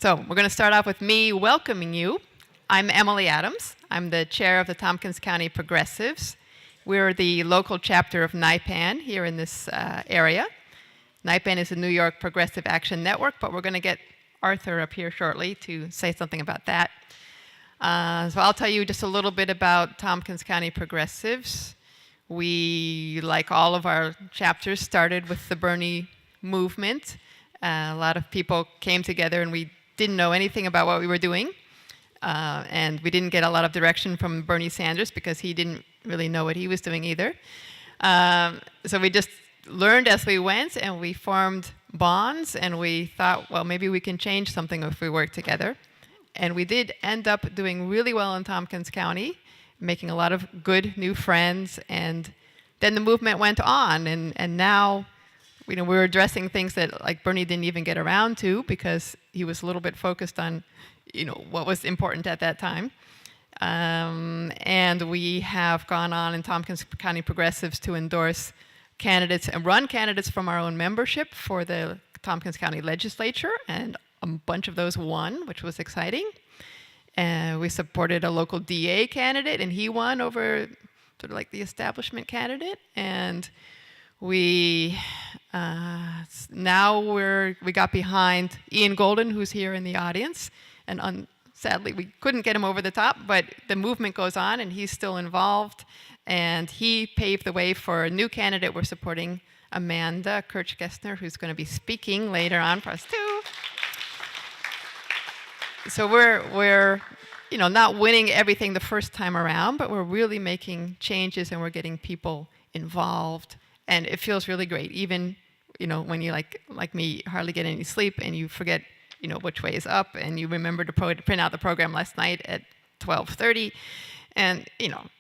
So we're going to start off with me welcoming you. I'm Emily Adams. I'm the chair of the Tompkins County Progressives. We're the local chapter of NYPAN here in this area. NYPAN is a New York Progressive Action Network, but we're going to get Arthur up here shortly to say something about that. So I'll tell you just a little bit about Tompkins County Progressives. We, like all of our chapters, started with the Bernie movement. A lot of people came together and we didn't know anything about what we were doing. And we didn't get a lot of direction from Bernie Sanders because he didn't really know what he was doing either. So we just learned as we went, and we formed bonds, and we thought, well, maybe we can change something if we work together. And we did end up doing really well in Tompkins County, making a lot of good new friends, and then the movement went on, and now we're addressing things that like Bernie didn't even get around to because he was a little bit focused on what was important at that time. And we have gone on in Tompkins County Progressives to endorse candidates and run candidates from our own membership for the Tompkins County Legislature, and a bunch of those won, which was exciting. We supported a local DA candidate, and he won over sort of like the establishment candidate. And we we got behind Ian Golden, who's here in the audience, and sadly we couldn't get him over the top, but the movement goes on and he's still involved, and he paved the way for a new candidate. We're supporting Amanda Kirch-Gessner, who's going to be speaking later on for us too. So we're not winning everything the first time around, but we're really making changes and we're getting people involved. And it feels really great, even when you like me hardly get any sleep and you forget which way is up, and you remember to print out the program last night at 12:30, and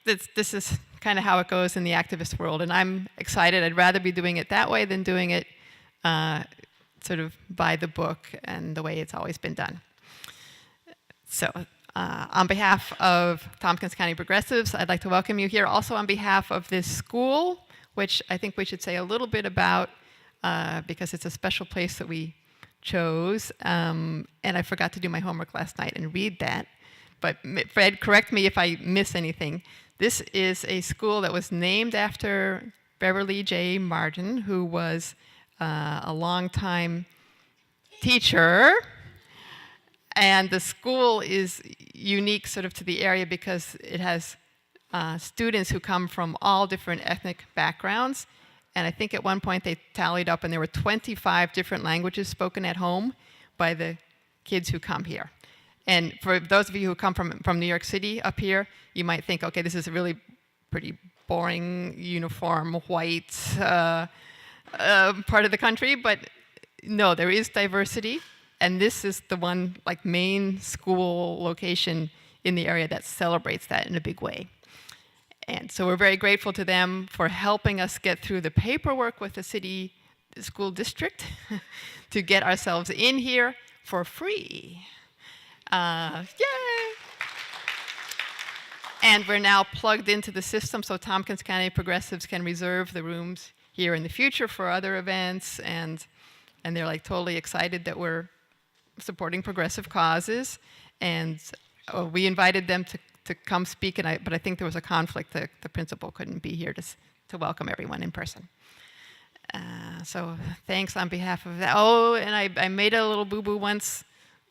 this is kind of how it goes in the activist world. And I'm excited. I'd rather be doing it that way than doing it sort of by the book and the way it's always been done. So on behalf of Tompkins County Progressives, I'd like to welcome you here. Also on behalf of this school, which I think we should say a little bit about because it's a special place that we chose. And I forgot to do my homework last night and read that. But Fred, correct me if I miss anything. This is a school that was named after Beverly J. Martin, who was a longtime teacher. And the school is unique sort of to the area because it has students who come from all different ethnic backgrounds. And I think at one point they tallied up and there were 25 different languages spoken at home by the kids who come here. And for those of you who come from New York City up here, you might think, okay, this is a really pretty boring, uniform, white part of the country. But no, there is diversity. And this is the one main school location in the area that celebrates that in a big way. And so we're very grateful to them for helping us get through the paperwork with the city school district to get ourselves in here for free. Yay! And we're now plugged into the system, so Tompkins County Progressives can reserve the rooms here in the future for other events, and they're totally excited that we're supporting progressive causes. And we invited them to come speak, but I think there was a conflict. The principal couldn't be here to welcome everyone in person. So thanks on behalf of that. Oh, and I made a little boo-boo once,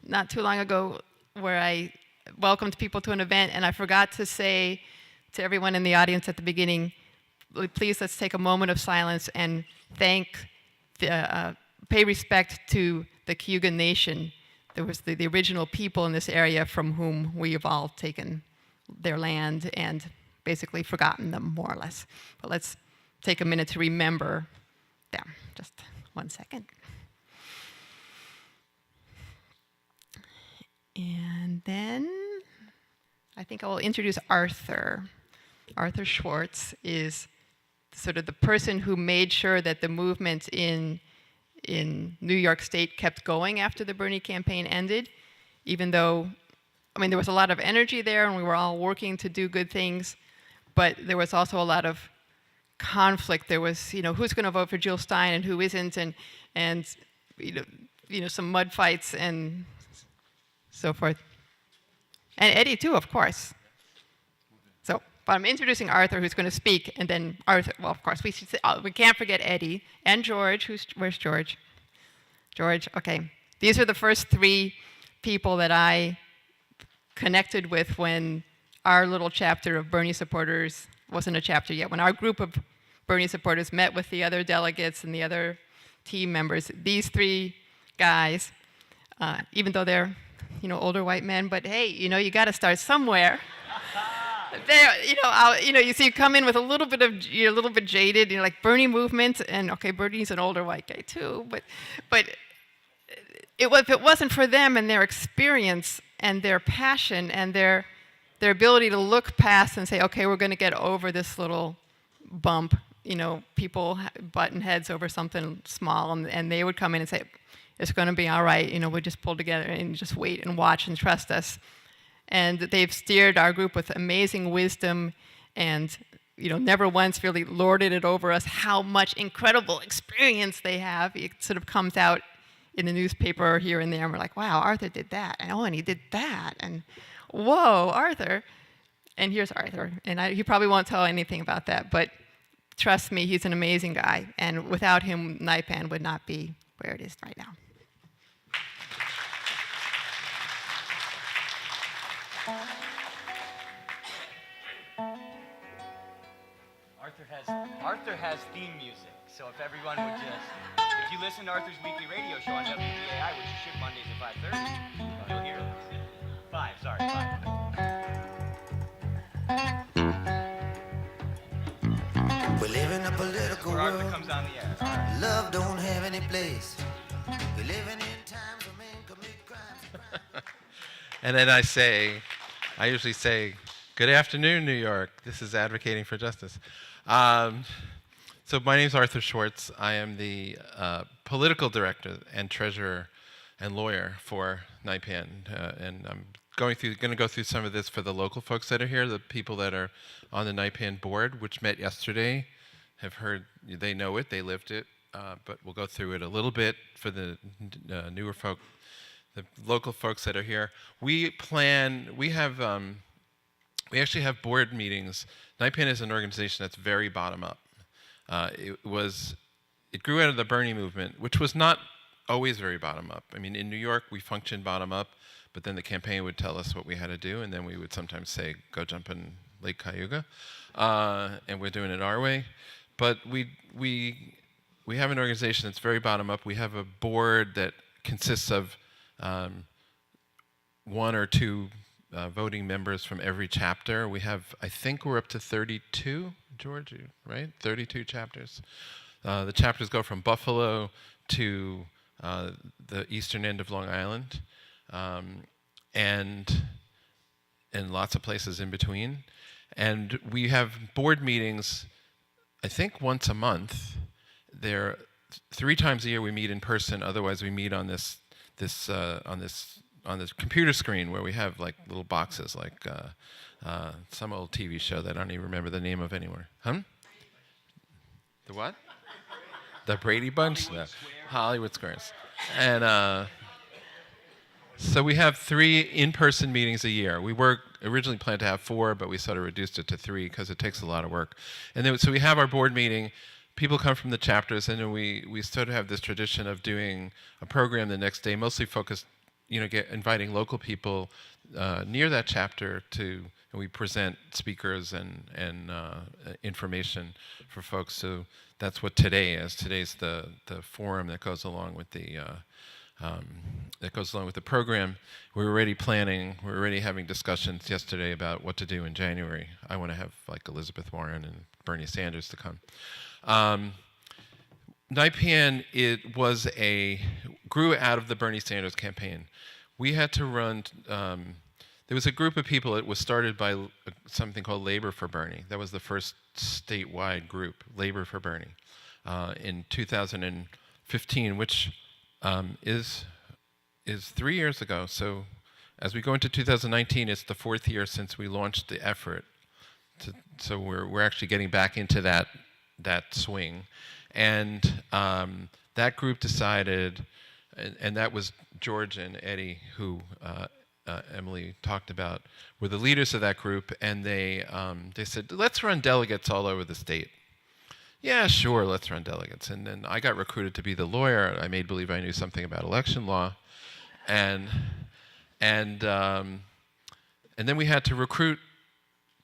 not too long ago, where I welcomed people to an event, and I forgot to say to everyone in the audience at the beginning, please let's take a moment of silence and pay respect to the Cayuga Nation. There was the original people in this area from whom we have all taken their land and basically forgotten them, more or less. But let's take a minute to remember them. Just 1 second. And then I think I will introduce Arthur. Arthur Schwartz is sort of the person who made sure that the movement in New York State kept going after the Bernie campaign ended, even though there was a lot of energy there and we were all working to do good things, but there was also a lot of conflict. There was, who's going to vote for Jill Stein and who isn't, and some mud fights and so forth. And Eddie too, of course. So, but I'm introducing Arthur, who's going to speak, and then Arthur. Well, of course, we should say, we can't forget Eddie and George. Where's George? George. Okay. These are the first three people that I connected with when our little chapter of Bernie supporters wasn't a chapter yet. When our group of Bernie supporters met with the other delegates and the other team members, these three guys, even though they're older white men, but hey, you got to start somewhere. You see, you come in with a little bit you're a little bit jaded, like Bernie movement, and okay, Bernie's an older white guy too, but if it wasn't for them and their experience and their passion and their ability to look past and say, okay, we're going to get over this little bump, people button heads over something small, and they would come in and say, it's going to be all right, we'll just pull together and just wait and watch and trust us. And they've steered our group with amazing wisdom and never once really lorded it over us how much incredible experience they have. It sort of comes out in the newspaper here and there, and we're like, wow, Arthur did that, and he did that, and whoa, Arthur. And here's Arthur, and he probably won't tell anything about that, but trust me, he's an amazing guy, and without him, NYPAN would not be where it is right now. Arthur has theme music, so if everyone would if you listen to Arthur's weekly radio show on WBAI, which is shipped Mondays at 5:30, you'll hear 5. We live in a political world. Arthur comes on the air. Love don't have any place. We're living in times when men commit crimes. And then I usually say, good afternoon, New York. This is Advocating for Justice. So my name is Arthur Schwartz. I am the political director and treasurer and lawyer for NYPAN. And I'm going to go through some of this for the local folks that are here, the people that are on the NYPAN board, which met yesterday, have heard, they know it, they lived it, but we'll go through it a little bit for the newer folk, the local folks that are here. We actually have board meetings. NYPAN is an organization that's very bottom up. It grew out of the Bernie movement, which was not always very bottom up. I mean, in New York, we functioned bottom up, but then the campaign would tell us what we had to do, and then we would sometimes say, go jump in Lake Cayuga, and we're doing it our way. But we have an organization that's very bottom up. We have a board that consists of 1 or 2 voting members from every chapter. I think we're up to 32, George, right? 32 chapters. The chapters go from Buffalo to the eastern end of Long Island, and lots of places in between. And we have board meetings, I think once a month. 3 times a year we meet in person. Otherwise, we meet on this computer screen where we have like little boxes, like some old TV show that I don't even remember the name of anywhere. The what? The Brady Bunch? Hollywood Squares. And so we have 3 in-person meetings a year. We were originally planned to have 4, but we sort of reduced it to 3 because it takes a lot of work. And then, so we have our board meeting. People come from the chapters, and then we sort of have this tradition of doing a program the next day, mostly focused, inviting local people near that chapter and we present speakers and information for folks. So that's what today is. Today's the forum that goes along with the program. We're already planning. We're already having discussions yesterday about what to do in January. I want to have like Elizabeth Warren and Bernie Sanders to come. NYPAN grew out of the Bernie Sanders campaign. We had to run. There was a group of people. It was started by something called Labor for Bernie. That was the first statewide group, Labor for Bernie, in 2015, which is 3 years ago. So as we go into 2019, it's the 4th year since we launched the effort. So we're actually getting back into that swing, and that group decided, and that was George and Eddie who Emily talked about were the leaders of that group, and they said, let's run delegates all over the state. Yeah, sure, let's run delegates. And then I got recruited to be the lawyer. I made believe I knew something about election law, and then we had to recruit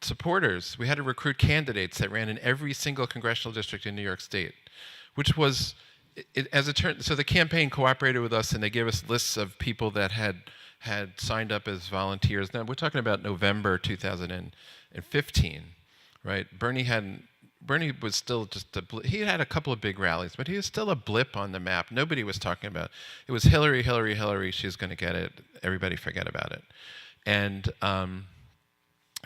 supporters. We had to recruit candidates that ran in every single congressional district in New York State, which was, so the campaign cooperated with us, and they gave us lists of people that had signed up as volunteers. Now, we're talking about November 2015, right? Bernie was still just he had a couple of big rallies, but he was still a blip on the map. Nobody was talking about it. It was Hillary, Hillary, Hillary, she's going to get it. Everybody forget about it. And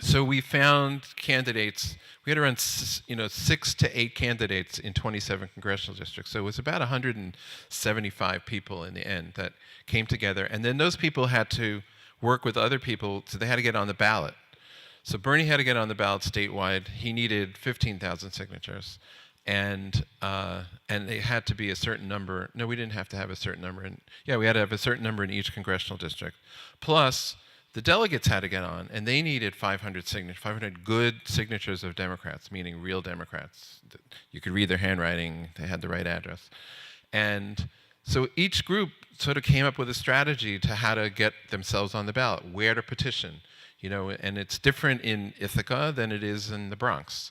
so we found candidates. We had to run 6 to 8 candidates in 27 congressional districts. So it was about 175 people in the end that came together. And then those people had to work with other people, so they had to get on the ballot. So Bernie had to get on the ballot statewide. He needed 15,000 signatures, and they had to be a certain number. No, we didn't have to have a certain number. We had to have a certain number in each congressional district. Plus, the delegates had to get on, and they needed 500 signatures, 500 good signatures of Democrats, meaning real Democrats. You could read their handwriting. They had the right address. And so each group sort of came up with a strategy to how to get themselves on the ballot, where to petition. And it's different in Ithaca than it is in the Bronx.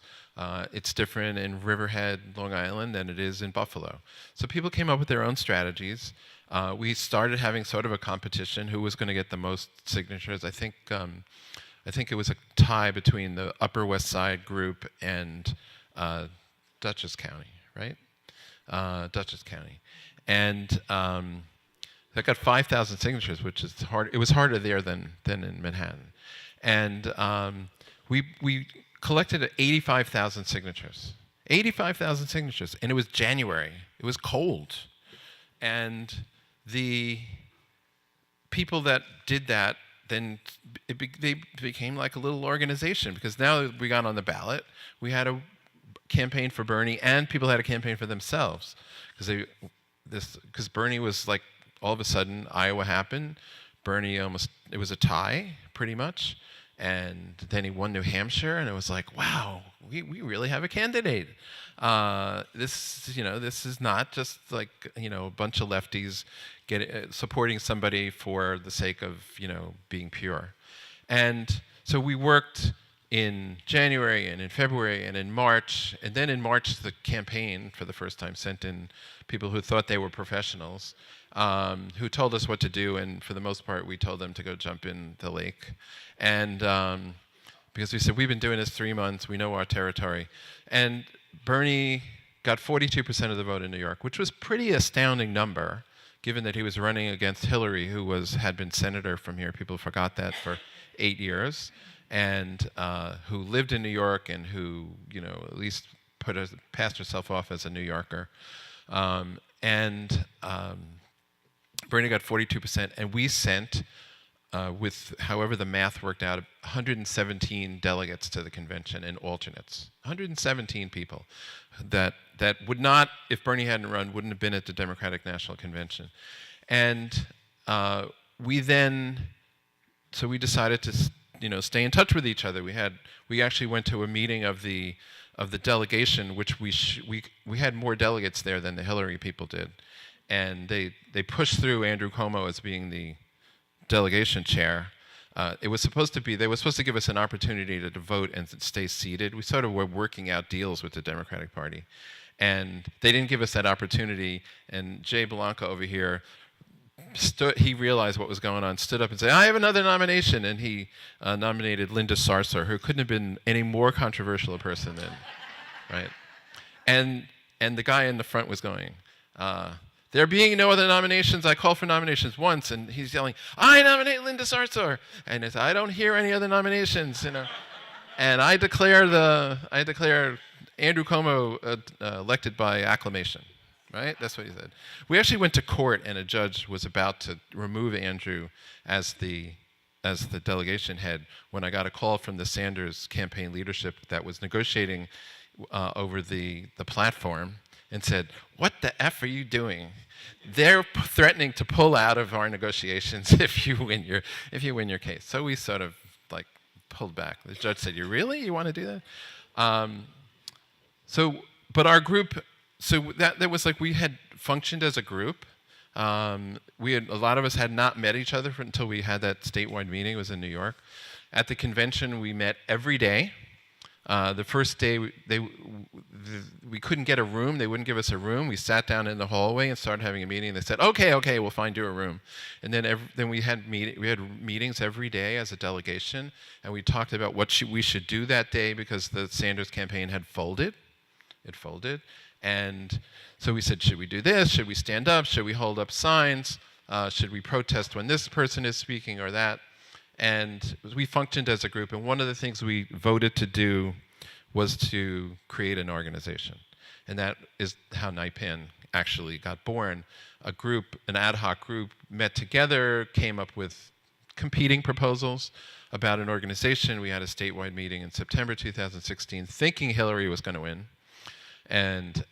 It's different in Riverhead, Long Island, than it is in Buffalo. So people came up with their own strategies. We started having sort of a competition who was going to get the most signatures. I think it was a tie between the Upper West Side group and Dutchess County, right? Dutchess County, and that got 5,000 signatures, which is hard. It was harder there than in Manhattan. And we collected 85,000 signatures. 85,000 signatures, and it was January. It was cold. And the people that did that, then they became like a little organization, because now we got on the ballot. We had a campaign for Bernie, and people had a campaign for themselves. Because Bernie was like, all of a sudden, Iowa happened. Bernie it was a tie, pretty much. And then he won New Hampshire, and it was like, wow, we really have a candidate. This is not just like, a bunch of lefties supporting somebody for the sake of, being pure. And so we worked in January and in February and in March. And then in March, the campaign, for the first time, sent in people who thought they were professionals, who told us what to do. And for the most part, we told them to go jump in the lake. And because we said, we've been doing this 3 months, we know our territory. And Bernie got 42% of the vote in New York, which was pretty astounding number, given that he was running against Hillary, who had been senator from here. People forgot that, for 8 years, and who lived in New York and who, at least passed herself off as a New Yorker. Bernie got 42%, and we sent, with however the math worked out, 117 delegates to the convention and alternates. 117 people that would not, if Bernie hadn't run, wouldn't have been at the Democratic National Convention. And we decided to, stay in touch with each other. We actually went to a meeting of the delegation, which we had more delegates there than the Hillary people did. And they pushed through Andrew Cuomo as being the delegation chair. They were supposed to give us an opportunity to vote and stay seated. We sort of were working out deals with the Democratic Party. And they didn't give us that opportunity. And Jay Blanca over here, he realized what was going on, stood up and said, I have another nomination. And he nominated Linda Sarsour, who couldn't have been any more controversial a person than, right? And the guy in the front was going, there being no other nominations, I call for nominations once, and he's yelling, I nominate Linda Sarsour. And it's, I don't hear any other nominations, And I declare Andrew Cuomo elected by acclamation, right? That's what he said. We actually went to court, and a judge was about to remove Andrew as the delegation head when I got a call from the Sanders campaign leadership that was negotiating over the platform. and said, "What the F are you doing? They're threatening to pull out of our negotiations if you win your case." So we sort of like pulled back. The judge said, "You want to do that?" But our group, so that was like we had functioned as a group. A lot of us had not met each other until we had that statewide meeting. It was in New York. At the convention, we met every day. The first day, we couldn't get a room. They wouldn't give us a room. We sat down in the hallway and started having a meeting. They said, "Okay, we'll find you a room." And then we had meetings every day as a delegation, and we talked about what we should do that day because the Sanders campaign had folded. It folded, and so we said, "Should we do this? Should we stand up? Should we hold up signs? Should we protest when this person is speaking or that?" And we functioned as a group, and one of the things we voted to do was to create an organization. And that is how NYPAN actually got born. An ad hoc group, met together, came up with competing proposals about an organization. We had a statewide meeting in September 2016, thinking Hillary was going to win. And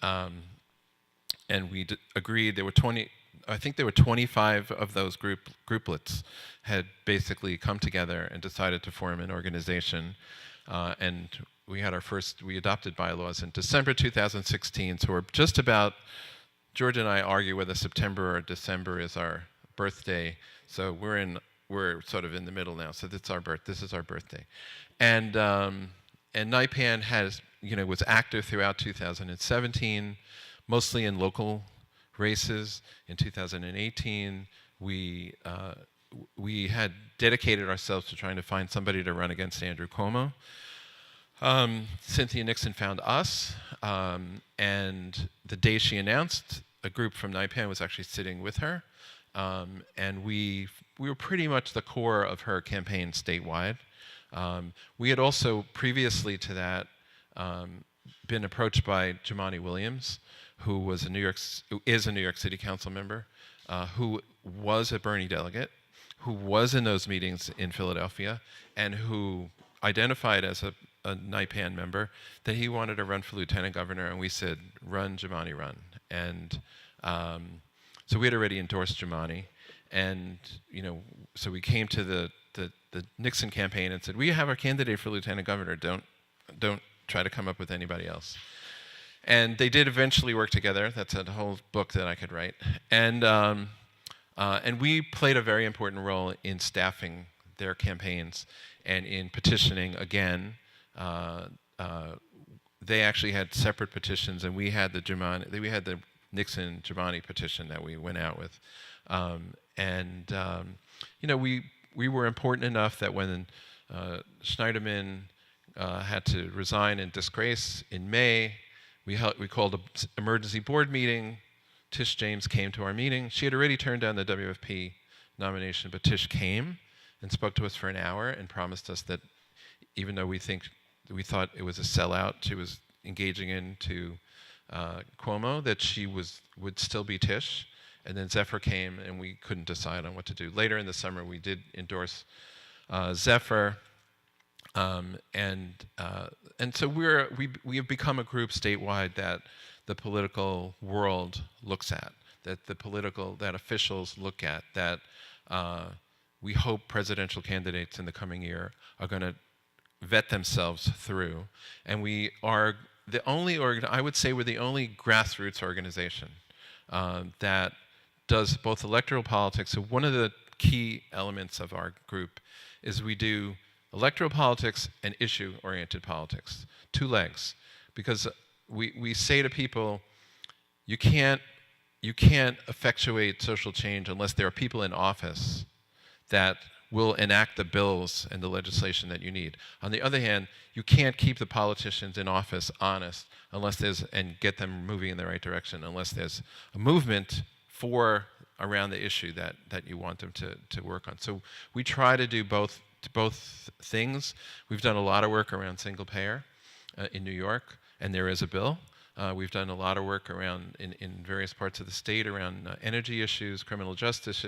we agreed. There were 25 of those grouplets had basically come together and decided to form an organization. And we adopted bylaws in December 2016. So we're just about, George and I argue whether September or December is our birthday. So we're sort of in the middle now. So this is our birthday. And NYPAN was active throughout 2017, mostly in local races. In 2018, we had dedicated ourselves to trying to find somebody to run against Andrew Cuomo. Cynthia Nixon found us, and the day she announced, a group from NYPAN was actually sitting with her, and we were pretty much the core of her campaign statewide. We had also, previously to that, been approached by Jumaane Williams, who is a New York City Council member, who was a Bernie delegate, who was in those meetings in Philadelphia, and who identified as a NYPAN member, that he wanted to run for lieutenant governor, and we said, "Run, Jumaane, run." And so we had already endorsed Jumaane, and so we came to the Nixon campaign and said, "We have our candidate for lieutenant governor. Don't try to come up with anybody else." And they did eventually work together. That's a whole book that I could write. And we played a very important role in staffing their campaigns and in petitioning again. They actually had separate petitions, and we had the Nixon Jumaane petition that we went out with. We were important enough that when Schneiderman had to resign in disgrace in May, we called an emergency board meeting. Tish James came to our meeting. She had already turned down the WFP nomination, but Tish came and spoke to us for an hour and promised us that even though we thought it was a sellout, she was engaging into Cuomo, that she would still be Tish. And then Zephyr came, and we couldn't decide on what to do. Later in the summer, we did endorse Zephyr. And so we have become a group statewide that the political world looks at, that officials look at, that we hope presidential candidates in the coming year are going to vet themselves through. And we are the only I would say we're the only grassroots organization that does both electoral politics. So one of the key elements of our group is we do electoral politics and issue-oriented politics, two legs, because we say to people, you can't effectuate social change unless there are people in office that will enact the bills and the legislation that you need. On the other hand, you can't keep the politicians in office honest and get them moving in the right direction unless there's a movement around the issue that you want them to work on. So we try to do both things. We've done a lot of work around single payer in New York, and there is a bill. We've done a lot of work around in various parts of the state around energy issues, criminal justice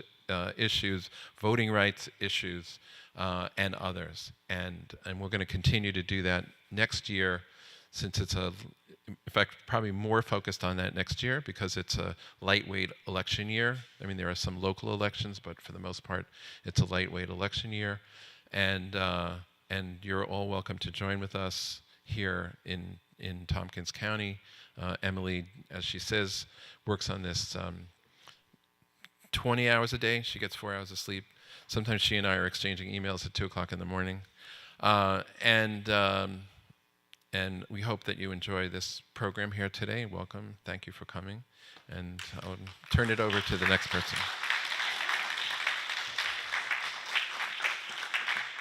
issues, voting rights issues, and others. And we're going to continue to do that next year. since it's in fact, probably more focused on that next year because it's a lightweight election year. I mean, there are some local elections, but for the most part, it's a lightweight election year. And you're all welcome to join with us here in Tompkins County. Emily, as she says, works on this 20 hours a day. She gets 4 hours of sleep. Sometimes she and I are exchanging emails at 2 o'clock in the morning. And we hope that you enjoy this program here today. Welcome. Thank you for coming. And I'll turn it over to the next person.